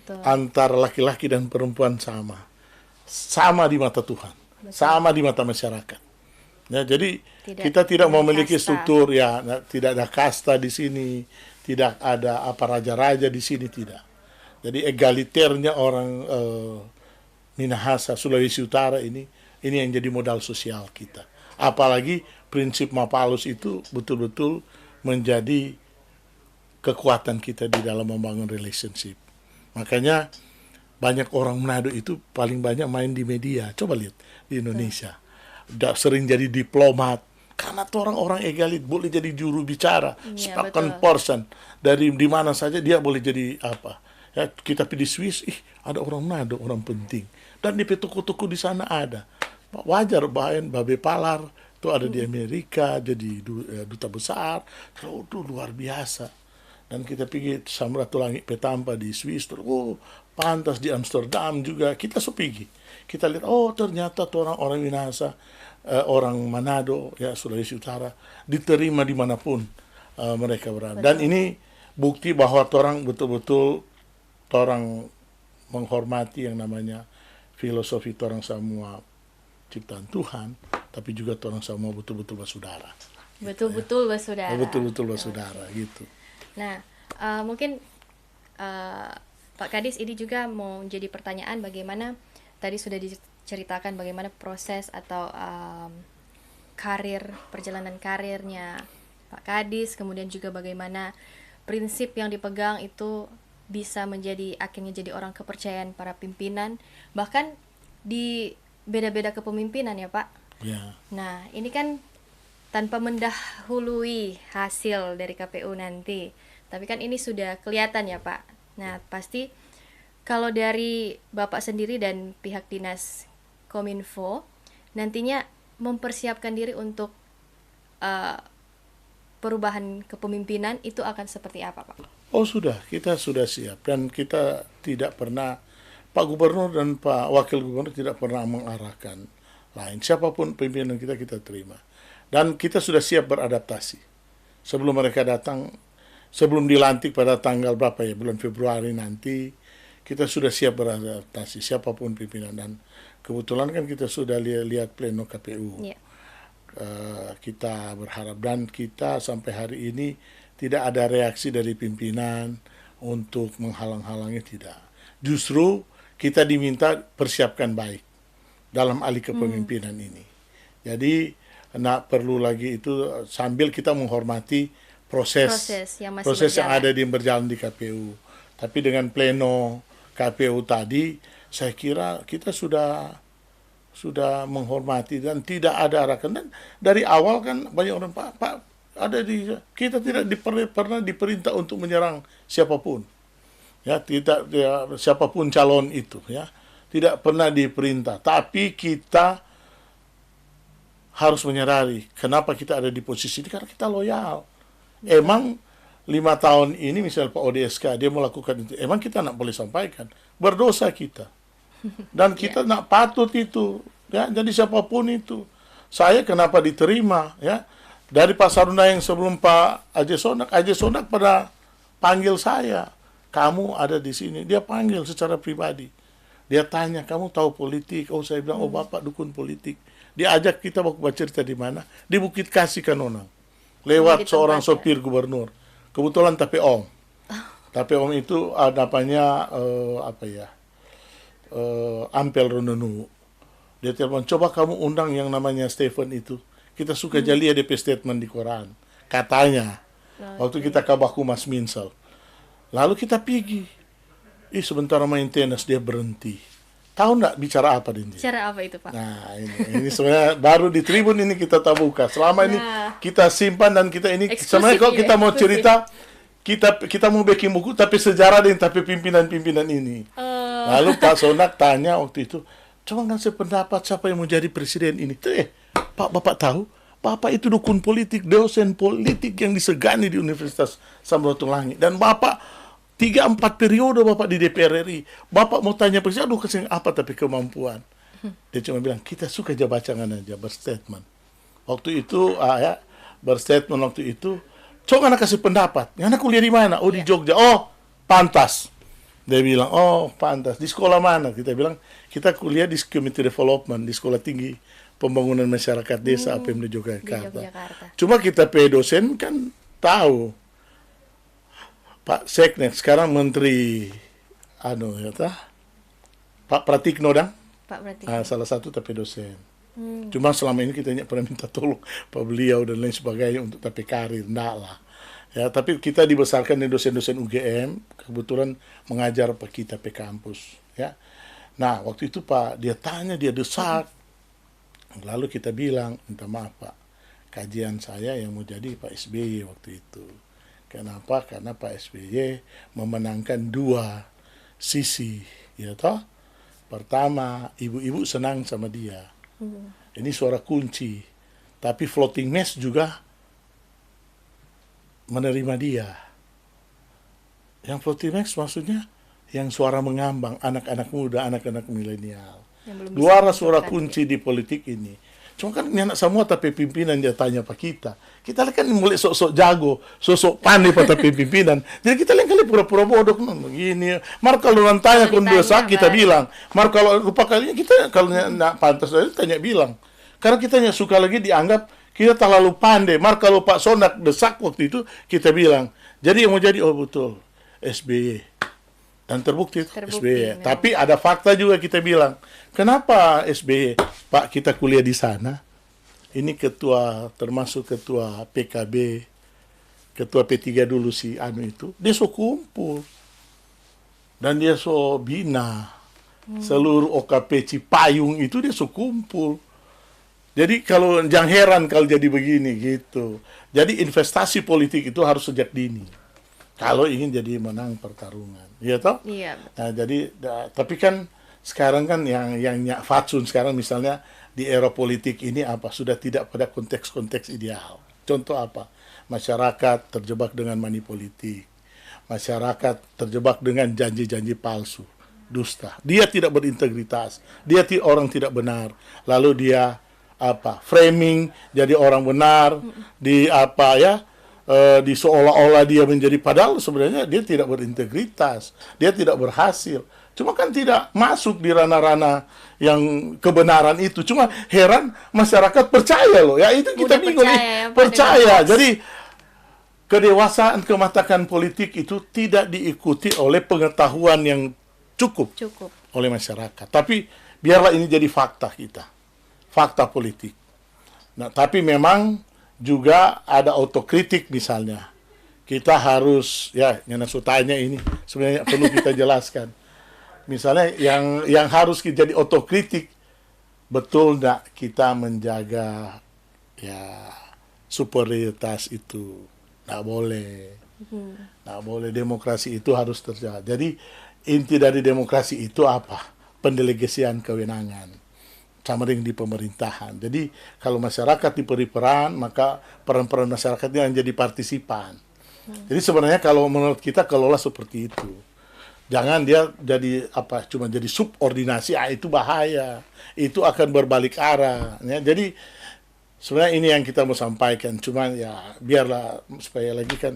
Betul. Antara laki-laki dan perempuan sama di mata Tuhan. Betul. Sama di mata masyarakat. Ya, jadi kita tidak memiliki struktur, ya, tidak ada kasta di sini, tidak ada apa raja-raja di sini, tidak. Jadi egaliternya orang Minahasa, Sulawesi Utara ini yang jadi modal sosial kita. Apalagi prinsip Mapalus itu betul-betul menjadi kekuatan kita di dalam membangun relationship. Makanya banyak orang Manado itu paling banyak main di media. Coba lihat di Indonesia. Sering jadi diplomat. Karena orang-orang egalit boleh jadi juru bicara, spoken person. Dari di mana saja dia boleh jadi apa. Ya, kita pergi di Swiss, ada orang Manado, orang penting. Dan di toko-toko di sana ada. Wajar Babe Palar itu ada di Amerika, jadi duta besar. Itu luar biasa. Dan kita pergi Samratulangi Petampa di Swiss, pantas di Amsterdam juga. Kita pergi. Kita lihat, ternyata orang-orang Minahasa, orang Manado, ya Sulawesi Utara, diterima dimanapun mereka berada. Betul. Dan ini bukti bahwa orang betul-betul orang menghormati yang namanya filosofi orang semua ciptaan Tuhan, tapi juga orang semua betul-betul bersaudara. Betul-betul bersaudara. Betul-betul bersaudara gitu. Nah, mungkin Pak Kadis ini juga mau jadi pertanyaan, bagaimana tadi sudah diceritakan bagaimana proses atau perjalanan karirnya Pak Kadis, kemudian juga bagaimana prinsip yang dipegang itu bisa akhirnya jadi orang kepercayaan para pimpinan, bahkan di beda-beda kepemimpinan ya Pak. Ya. Nah, ini kan tanpa mendahului hasil dari KPU nanti, tapi kan ini sudah kelihatan ya Pak. Nah, pasti kalau dari Bapak sendiri dan pihak Dinas Kominfo nantinya mempersiapkan diri untuk perubahan kepemimpinan itu akan seperti apa Pak? Sudah, kita sudah siap, dan kita tidak pernah, Pak Gubernur dan Pak Wakil Gubernur tidak pernah mengarahkan lain. Siapapun pimpinan kita terima. Dan kita sudah siap beradaptasi. Sebelum mereka datang, sebelum dilantik pada tanggal berapa ya, bulan Februari nanti, kita sudah siap beradaptasi, siapapun pimpinan. Dan kebetulan kan kita sudah lihat pleno KPU. Yeah. Kita berharap, dan kita sampai hari ini tidak ada reaksi dari pimpinan untuk menghalang-halangi, tidak. Justru kita diminta persiapkan baik dalam alih kepemimpinan ini. Jadi perlu lagi itu sambil kita menghormati proses yang ada berjalan di KPU. Tapi dengan pleno KPU tadi, saya kira kita sudah menghormati dan tidak ada arahan. Dan dari awal kan banyak orang, Pak kita tidak pernah diperintah untuk menyerang siapapun, ya, tidak, ya, siapapun calon itu, ya, tidak pernah diperintah. Tapi kita harus menyadari kenapa kita ada di posisi ini, karena kita loyal. Emang 5 tahun ini misalnya Pak ODSK dia melakukan itu, emang kita nak boleh sampaikan berdosa kita, dan kita nak patut itu, ya. Jadi siapapun itu, saya kenapa diterima, ya. Dari Pak Saruna yang sebelum Pak Aje Sonak pada panggil saya, kamu ada di sini. Dia panggil secara pribadi. Dia tanya, kamu tahu politik? Saya bilang, Bapak dukun politik. Dia ajak kita bawa cerita di mana? Di Bukit Kasih Kanonang. Lewat seorang sopir gubernur. Kebetulan Tape Om. Tape Om itu namanya Ampel Rononu. Dia telepon, coba kamu undang yang namanya Stephen itu. Kita suka jali DP statement di koran. Katanya, waktu kita ke Baku Mas Minsel. Lalu kita pergi. Sebentar main tenis dia berhenti. Tahu nggak bicara apa dia? Bicara apa itu Pak? Nah ini sebenarnya baru di Tribun ini kita buka. Selama ini kita simpan, dan kita ini sebenarnya kalau kita mau cerita, kita mau bikin buku tapi sejarah dan tapi pimpinan-pimpinan ini. Lalu Pak Sonak tanya waktu itu, coba ngasih pendapat siapa yang mau jadi presiden ini. Pak, Bapak tahu? Bapak itu dukun politik, dosen politik yang disegani di Universitas Samratulangi. Dan Bapak 3-4 periode Bapak di DPR RI. Bapak mau tanya presiden, aduh kesini apa tapi kemampuan. Dia cuma bilang, kita suka aja bacangan aja, berstatement. Waktu itu, berstatement waktu itu, coba anak kasih pendapat. Anak kuliah di mana? Oh, di Jogja. Oh, pantas. Dia bilang, oh pantas. Di sekolah mana? Kita bilang, kita kuliah di Community Development, di Sekolah Tinggi Pembangunan Masyarakat Desa APM di Yogyakarta. Cuma kita dosen kan tahu. Pak Seknek, sekarang Menteri, Pak Pratikno dan? Pak Pratikno. Salah satu tapi dosen. Cuma selama ini kita pernah minta tolong Pak beliau dan lain sebagainya untuk tapi karir, enggak lah. Ya, tapi kita dibesarkan di dosen-dosen UGM, kebetulan mengajar Pak kita pe kampus, ya. Nah, waktu itu Pak, dia tanya, dia desak. Lalu kita bilang, minta maaf Pak, kajian saya yang mau jadi Pak SBY waktu itu. Kenapa? Karena Pak SBY memenangkan 2 sisi, ya toh. Pertama, ibu-ibu senang sama dia. Ini suara kunci. Tapi floating mass juga menerima dia. Yang floating mass maksudnya yang suara mengambang, anak-anak muda, anak-anak milenial. Dua suara kunci di politik ini. Cuma kan ini anak semua tapi pimpinan dia tanya Pak kita. Kita kan mulai sok-sok jago, sok-sok pandai pada pimpinan. Jadi kita lain kali pura-pura bodoh begini. Mar kalau orang tanya kon dosa kita bilang. Mar kalau lupa kalinya kita kalau enggak pantas tanya bilang. Karena kita hanya suka lagi dianggap kita terlalu pandai. Mar kalau Pak Sonak desak waktu itu kita bilang. Jadi yang mau jadi betul SBY. Dan terbukti SBY. Tapi ada fakta juga kita bilang. Kenapa SBY? Pak, kita kuliah di sana. Ini ketua, termasuk ketua PKB, ketua P3 dulu si Anu itu. Dia so kumpul. Dan dia so bina. Seluruh OKP Cipayung itu dia so kumpul. Jadi kalau jangan heran kalau jadi begini gitu. Jadi investasi politik itu harus sejak dini. Kalau ingin jadi menang pertarungan, ya toh? Iya. Nah, jadi tapi kan sekarang kan yang fatsun sekarang misalnya di era politik ini apa sudah tidak pada konteks-konteks ideal. Contoh apa? Masyarakat terjebak dengan money politik. Masyarakat terjebak dengan janji-janji palsu, dusta. Dia tidak berintegritas. Dia orang tidak benar. Lalu dia framing jadi orang benar di di seolah-olah dia menjadi, padahal sebenarnya dia tidak berintegritas, dia tidak berhasil. Cuma kan tidak masuk di ranah-ranah yang kebenaran itu. Cuma heran masyarakat percaya loh. Ya itu kita bingung. Percaya. Jadi kedewasaan kematakan politik itu tidak diikuti oleh pengetahuan yang cukup oleh masyarakat. Tapi biarlah ini jadi fakta kita. Fakta politik. Nah, tapi memang juga ada otokritik misalnya. Kita harus, yang tanya ini sebenarnya perlu kita jelaskan. Misalnya yang harus jadi otokritik, betul enggak kita menjaga superioritas itu. Enggak boleh. Enggak boleh, demokrasi itu harus terjaga. Jadi inti dari demokrasi itu apa? Pendelegasian kewenangan. Sama dengan di pemerintahan. Jadi kalau masyarakat diberi peran, maka peran-peran masyarakatnya menjadi partisipan. Jadi sebenarnya kalau menurut kita kelola seperti itu. Jangan dia jadi cuma jadi subordinasi, itu bahaya. Itu akan berbalik arah. Ya. Jadi sebenarnya ini yang kita mau sampaikan. Cuman biarlah supaya lagi kan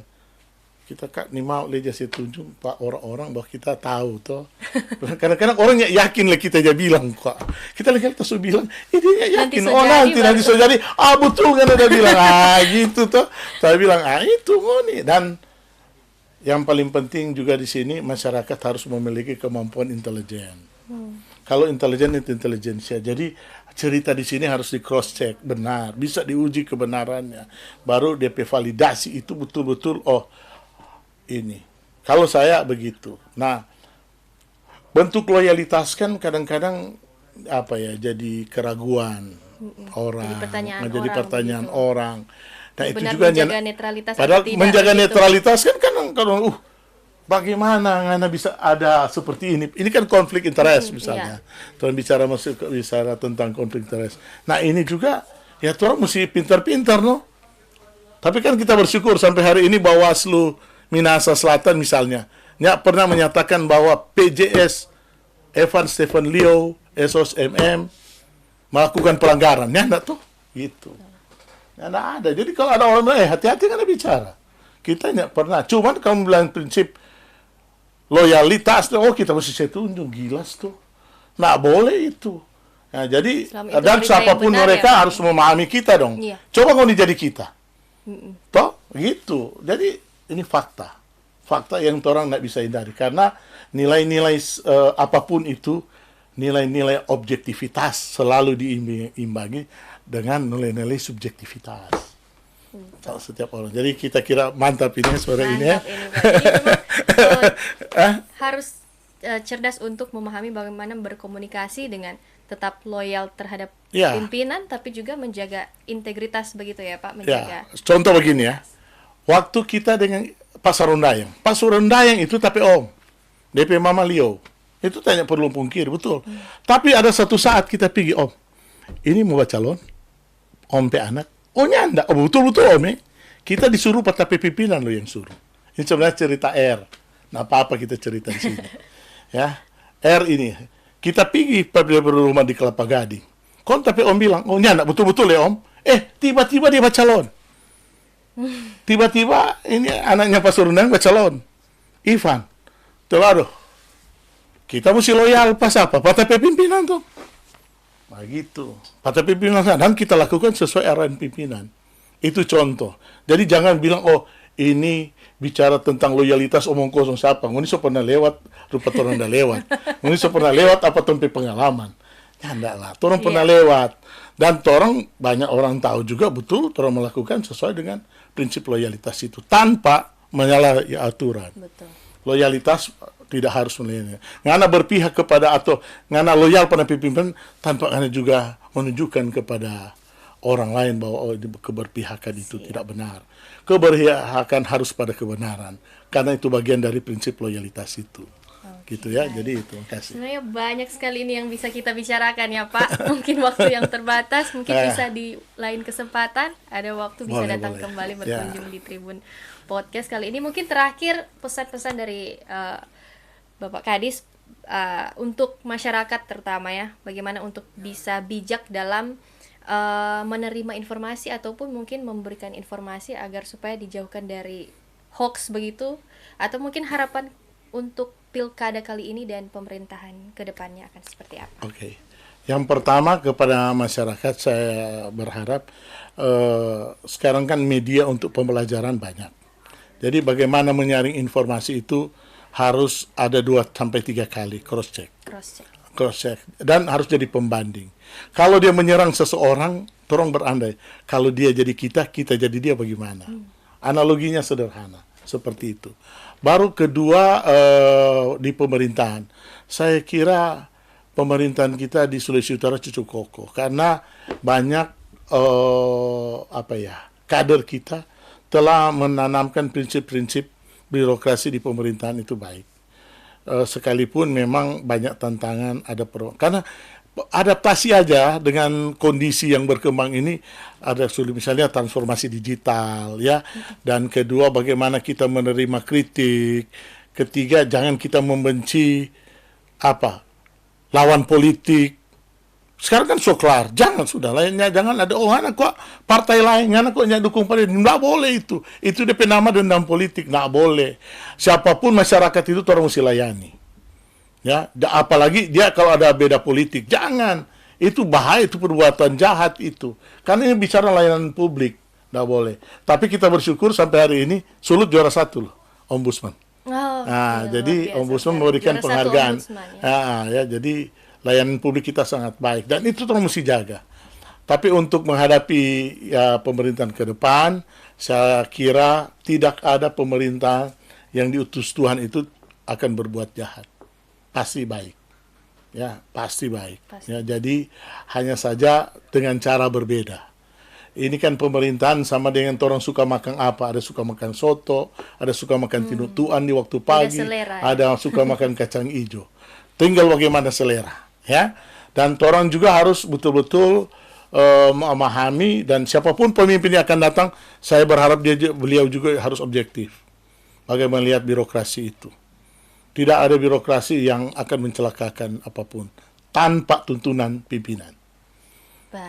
kita nih mau leja saya tunjuk Pak orang-orang bahwa kita tahu toh. Kadang-kadang orang yakin lah kita aja bilang kok. Kita lagi terus bilang, ini yakin nanti so jadi. Betul kan ada bilang gitu toh. Saya bilang itu nih. Dan yang paling penting juga di sini masyarakat harus memiliki kemampuan intelijen. Kalau intelijen itu intelijensia. Jadi cerita di sini harus di cross check benar, bisa diuji kebenarannya. Baru DP validasi itu betul-betul ini. Kalau saya begitu. Nah, bentuk loyalitas kan kadang-kadang jadi keraguan orang, jadi pertanyaan orang. Nah, itu benar juga menjaga netralitas atau padahal tidak menjaga begitu. netralitas kan bagaimana ngana bisa ada seperti ini? Ini kan konflik interest misalnya. Tuan bicara tentang konflik interest. Nah, ini juga ya tuan mesti pintar-pintar no. Tapi kan kita bersyukur sampai hari ini Bawaslu Minahasa Selatan misalnya pernah menyatakan bahwa PJS Evan Stephen Leo Esos MM melakukan pelanggaran. Ya enggak tuh? Gitu. Ya enggak ada. Jadi kalau ada orang bilang, hati-hati kan bicara. Kita enggak pernah. Cuman kalau bilang prinsip loyalitas, kita mesti saya tunjuk. Gilas tuh. Nggak boleh itu. Nah, jadi, dan siapapun mereka harus memahami kita dong. Iya. Coba kalau jadi kita. Toh? Gitu. Jadi, ini fakta. Fakta yang orang nggak bisa hindari. Karena nilai-nilai apapun itu, nilai-nilai objektivitas selalu diimbangi dengan nilai-nilai subjektivitas. Setiap orang. Jadi kita kira mantap ini sore ini ya. Harus cerdas untuk memahami bagaimana berkomunikasi dengan tetap loyal terhadap pimpinan, tapi juga menjaga integritas begitu ya Pak. Menjaga. Ya. Contoh begini ya. Waktu kita dengan Pak Sarundayang. Pak Sarundayang itu tapi Om. DP Mama Leo. Itu tanya perlu pungkir, betul. Tapi ada satu saat kita pergi, Om. Ini mau calon. Om pe anak. Oh nyanda. Oh betul-betul Om Kita disuruh tapi pimpinan lo yang suruh. Ini sebenarnya cerita R. Nah apa-apa kita cerita di sini. Ya. R ini. Kita pergi pada rumah di Kelapa Gading. Kon tapi Om bilang, oh nyanda betul-betul ya Om. Tiba-tiba dia calon. Tiba-tiba ini anaknya Pak Sarundayang calon. Ivan. Tuh aduh. Kita mesti loyal pas apa? Partai pimpinan tuh. Nah gitu. Partai pimpinan dan kita lakukan sesuai arahan pimpinan. Itu contoh. Jadi jangan bilang ini bicara tentang loyalitas omong kosong siapa. Ini so pernah lewat, rupa orang dah lewat. Ini so pernah lewat apa tempe pengalaman. Ya enggak lah, orang pernah lewat. Dan orang banyak orang tahu juga betul orang melakukan sesuai dengan prinsip loyalitas itu tanpa menyalahi aturan. Betul. Loyalitas tidak harus melayani. Ngana berpihak kepada atau ngana loyal pada pimpinan tanpa ngana juga menunjukkan kepada orang lain bahwa keberpihakan itu tidak benar. Keberpihakan harus pada kebenaran. Karena itu bagian dari prinsip loyalitas itu. Gitu ya. Jadi itu. Makasih. Sebenarnya banyak sekali ini yang bisa kita bicarakan ya Pak. Mungkin waktu yang terbatas, mungkin bisa di lain kesempatan ada waktu bisa datang kembali berkunjung di Tribun Podcast kali ini. Mungkin terakhir pesan-pesan dari Bapak Kadis untuk masyarakat terutama ya, bagaimana untuk bisa bijak dalam menerima informasi ataupun mungkin memberikan informasi agar supaya dijauhkan dari hoax begitu, atau mungkin harapan untuk pilkada kali ini dan pemerintahan ke depannya akan seperti apa? Oke. Yang pertama kepada masyarakat saya berharap sekarang kan media untuk pembelajaran banyak. Jadi bagaimana menyaring informasi itu harus ada 2-3 kali cross check dan harus jadi pembanding. Kalau dia menyerang seseorang, tolong berandai. Kalau dia jadi kita jadi dia bagaimana? Analoginya sederhana seperti itu. Baru kedua di pemerintahan, saya kira pemerintahan kita di Sulawesi Utara cukup kokoh karena banyak kader kita telah menanamkan prinsip-prinsip birokrasi di pemerintahan itu baik. Sekalipun memang banyak tantangan, karena adaptasi aja dengan kondisi yang berkembang ini ada sulit, misalnya transformasi digital ya, dan kedua bagaimana kita menerima kritik, ketiga jangan kita membenci lawan politik. Sekarang kan so kelar, jangan sudah lainnya, jangan ada anak kok partai lain, anak kok dukung partai, nggak boleh itu DP nama dendam politik, nggak boleh. Siapapun masyarakat itu orang mesti layani, ya. Apalagi dia kalau ada beda politik, jangan, itu bahaya, itu perbuatan jahat itu, karena ini bicara layanan publik, nggak boleh. Tapi kita bersyukur sampai hari ini Sulut juara 1 loh, Ombudsman. Jadi Ombudsman memberikan penghargaan, jadi layanan publik kita sangat baik dan itu terus mesti jaga. Tapi untuk menghadapi pemerintahan ke depan, saya kira tidak ada pemerintah yang diutus Tuhan itu akan berbuat jahat. Pasti baik. Ya, pasti baik. Ya, jadi hanya saja dengan cara berbeda. ini kan pemerintahan sama dengan orang suka makan apa. Ada suka makan soto, ada suka makan tinutuan di waktu pagi, selera, ada suka makan kacang hijau. Tinggal bagaimana selera, ya. Dan orang juga harus betul-betul memahami, dan siapapun pemimpin yang akan datang, saya berharap beliau juga harus objektif. Bagaimana melihat birokrasi itu. Tidak ada birokrasi yang akan mencelakakan apapun tanpa tuntunan pimpinan.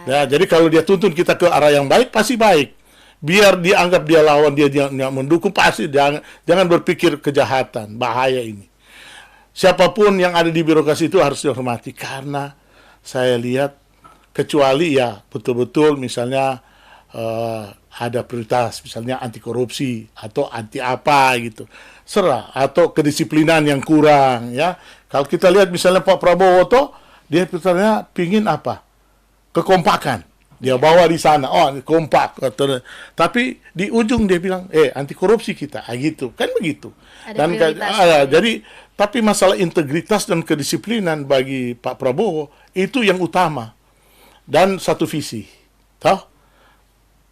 Ya, jadi kalau dia tuntun kita ke arah yang baik, pasti baik. Biar dia anggap dia lawan, dia mendukung, pasti jangan berpikir kejahatan, bahaya ini. Siapapun yang ada di birokrasi itu harus dihormati, karena saya lihat, kecuali ya betul-betul misalnya ada prioritas, misalnya anti korupsi atau anti apa gitu, serah, atau kedisiplinan yang kurang, ya. Kalau kita lihat misalnya Pak Prabowo tuh, dia misalnya pingin apa? Kekompakan. Dia bawa di sana, kompak. Tapi di ujung dia bilang, anti korupsi kita, gitu. Kan begitu. Dan jadi, tapi masalah integritas dan kedisiplinan bagi Pak Prabowo itu yang utama. Dan satu visi.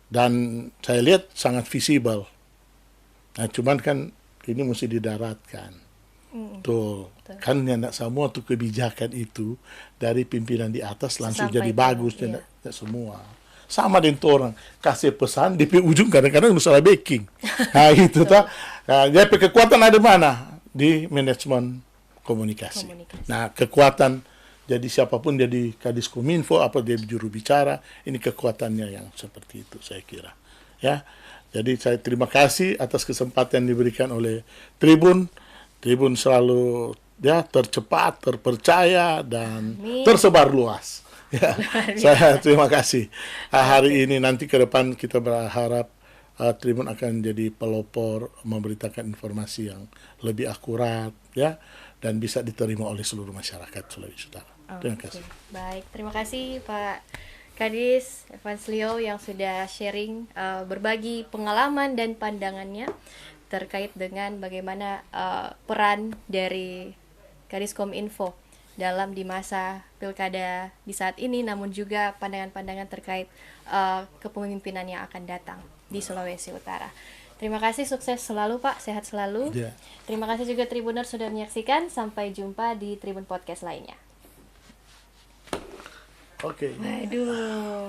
Dan saya lihat sangat visible. Nah, cuman kan ini mesti didaratkan. Tuh, kan tidak semua tuh kebijakan itu dari pimpinan di atas langsung jadi bagus, tidak semua. Sama dengan orang kasih pesan di ujung kadang-kadang masalah backing. Nah, itu tak. Nah, jadi kekuatan ada mana? Di manajemen komunikasi. Nah, kekuatan jadi siapapun jadi Kadis Kominfo, apa dia juru bicara, ini kekuatannya yang seperti itu saya kira. Ya. Jadi saya terima kasih atas kesempatan yang diberikan oleh Tribun. Tribun selalu tercepat, terpercaya, dan tersebar luas. Ya, saya terima kasih. Hari ini, nanti ke depan kita berharap Tribun akan jadi pelopor, memberitakan informasi yang lebih akurat, ya, dan bisa diterima oleh seluruh masyarakat Sulawesi Utara. Terima kasih. Baik, terima kasih Pak Kadis Evans Leo yang sudah sharing, berbagi pengalaman dan pandangannya terkait dengan bagaimana peran dari Kadis Kominfo dalam di masa pilkada di saat ini, namun juga pandangan-pandangan terkait kepemimpinan yang akan datang di Sulawesi Utara. Terima kasih, sukses selalu Pak, sehat selalu. Terima kasih juga Tribuners sudah menyaksikan. Sampai jumpa di Tribun Podcast lainnya. Oke. Waduh.